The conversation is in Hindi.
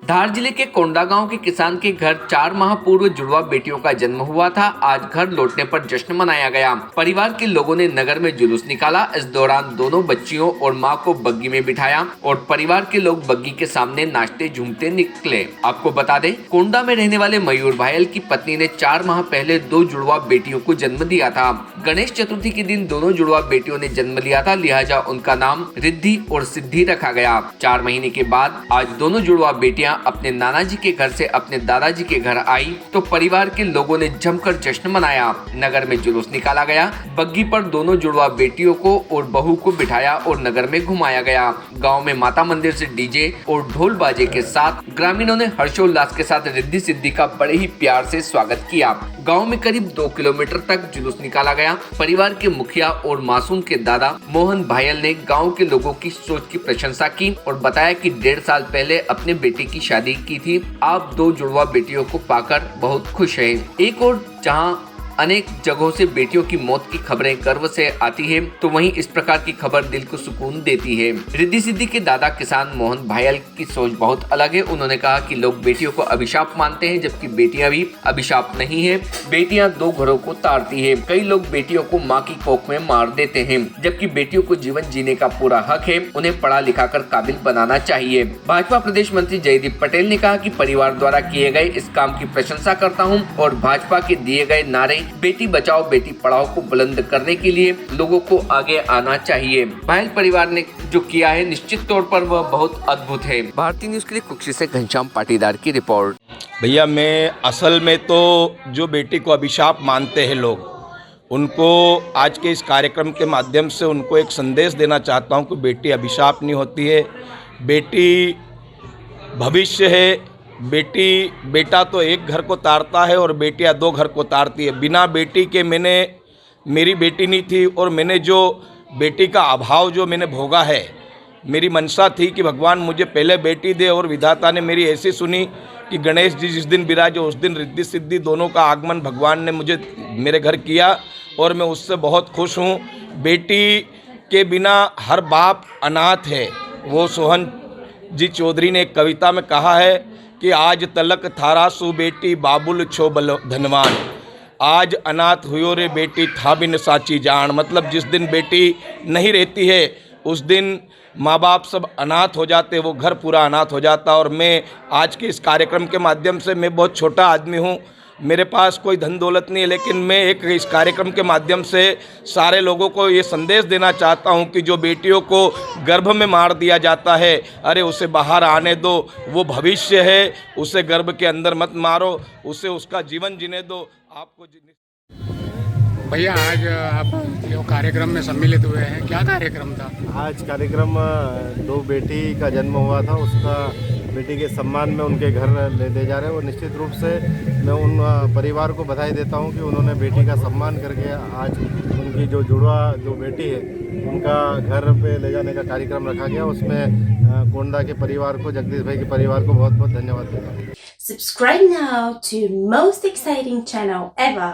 धार जिले के कोंडा गांव के किसान के घर 4 माह पूर्व जुड़वा बेटियों का जन्म हुआ था। आज घर लौटने पर जश्न मनाया गया। परिवार के लोगों ने नगर में जुलूस निकाला। इस दौरान दोनों बच्चियों और मां को बग्गी में बिठाया और परिवार के लोग बग्गी के सामने नाचते झूमते निकले। आपको बता दें, कोंडा में रहने वाले मयूर भायल की पत्नी ने 4 माह पहले 2 जुड़वा बेटियों को जन्म दिया था। गणेश चतुर्थी के दिन दोनों जुड़वा बेटियों ने जन्म लिया था, लिहाजा उनका नाम रिद्धि और सिद्धि रखा गया। 4 महीने के बाद आज दोनों जुड़वा बेटियां अपने नाना जी के घर से अपने दादाजी के घर आई तो परिवार के लोगों ने जमकर जश्न मनाया। नगर में जुलूस निकाला गया। बग्गी पर दोनों जुड़वा बेटियों को और बहू को बिठाया और नगर में घुमाया गया। गांव में माता मंदिर से डीजे और ढोल बाजे के साथ ग्रामीणों ने हर्षोल्लास के साथ रिद्धि सिद्धि का बड़े ही प्यार से स्वागत किया। गांव में करीब 2 किलोमीटर तक जुलूस निकाला गया। परिवार के मुखिया और मासूम के दादा मोहन भायल ने गांव के लोगों की सोच की प्रशंसा की और बताया कि 1.5 साल पहले अपने बेटे की शादी की थी। आप 2 जुड़वा बेटियों को पाकर बहुत खुश हैं। एक और जहां अनेक जगहों से बेटियों की मौत की खबरें गर्व से आती है, तो वहीं इस प्रकार की खबर दिल को सुकून देती है। रिद्धि सिद्धि के दादा किसान मोहन भायल की सोच बहुत अलग है। उन्होंने कहा कि लोग बेटियों को अभिशाप मानते हैं, जबकि बेटियां भी अभिशाप नहीं है। बेटियां 2 घरों को तारती है। कई लोग बेटियों को माँ की कोख में मार देते हैं, जबकि बेटियों को जीवन जीने का पूरा हक है। उन्हें पढ़ा लिखा कर काबिल बनाना चाहिए। भाजपा प्रदेश मंत्री जयदीप पटेल ने कहा कि परिवार द्वारा किए गए इस काम की प्रशंसा करता हूं और भाजपा के दिए गए नारे बेटी बचाओ बेटी पढ़ाओ को बुलंद करने के लिए लोगों को आगे आना चाहिए। भायल परिवार ने जो किया है, निश्चित तौर पर वह बहुत अद्भुत है। भारतीय न्यूज के लिए कुक्षी से घनश्याम पाटीदार की रिपोर्ट। भैया, मैं असल में तो जो बेटी को अभिशाप मानते हैं लोग, उनको आज के इस कार्यक्रम के माध्यम से उनको एक संदेश देना चाहता हूं कि बेटी अभिशाप नहीं होती है। बेटी भविष्य है। बेटा तो एक घर को तारता है और बेटियां 2 घर को तारती है। बिना बेटी के मेरी बेटी नहीं थी और मैंने जो बेटी का अभाव जो मैंने भोगा है, मेरी मनसा थी कि भगवान मुझे पहले बेटी दे, और विधाता ने मेरी ऐसी सुनी कि गणेश जी जिस दिन विराजे उस दिन रिद्धि सिद्धि दोनों का आगमन भगवान ने मेरे घर किया और मैं उससे बहुत खुश हूँ। बेटी के बिना हर बाप अनाथ है। वो सोहन जी चौधरी ने एक कविता में कहा है कि आज तलक थारा सु बेटी बाबुल छो बल धनवान, आज अनाथ हुयो रे बेटी था बिन साची जान। मतलब जिस दिन बेटी नहीं रहती है उस दिन माँ बाप सब अनाथ हो जाते, वो घर पूरा अनाथ हो जाता। और मैं आज के इस कार्यक्रम के माध्यम से, मैं बहुत छोटा आदमी हूँ, मेरे पास कोई धन दौलत नहीं है, लेकिन मैं इस कार्यक्रम के माध्यम से सारे लोगों को ये संदेश देना चाहता हूं कि जो बेटियों को गर्भ में मार दिया जाता है, अरे उसे बाहर आने दो, वो भविष्य है। उसे गर्भ के अंदर मत मारो, उसे उसका जीवन जीने दो। आपको भैया, आज आप जो कार्यक्रम में सम्मिलित हुए हैं, क्या कार्यक्रम था? आज कार्यक्रम 2 बेटी का जन्म हुआ था, उसका बेटी के सम्मान में उनके घर ले जा रहे हैं। और निश्चित रूप से मैं उन परिवार को बधाई देता हूं कि उन्होंने बेटी का सम्मान करके आज उनकी जो बेटी है उनका घर पे ले जाने का कार्यक्रम रखा गया। उसमें कोंडा के परिवार को, जगदीश भाई के परिवार को बहुत बहुत धन्यवाद देता हूँ। Subscribe now to most exciting channel ever.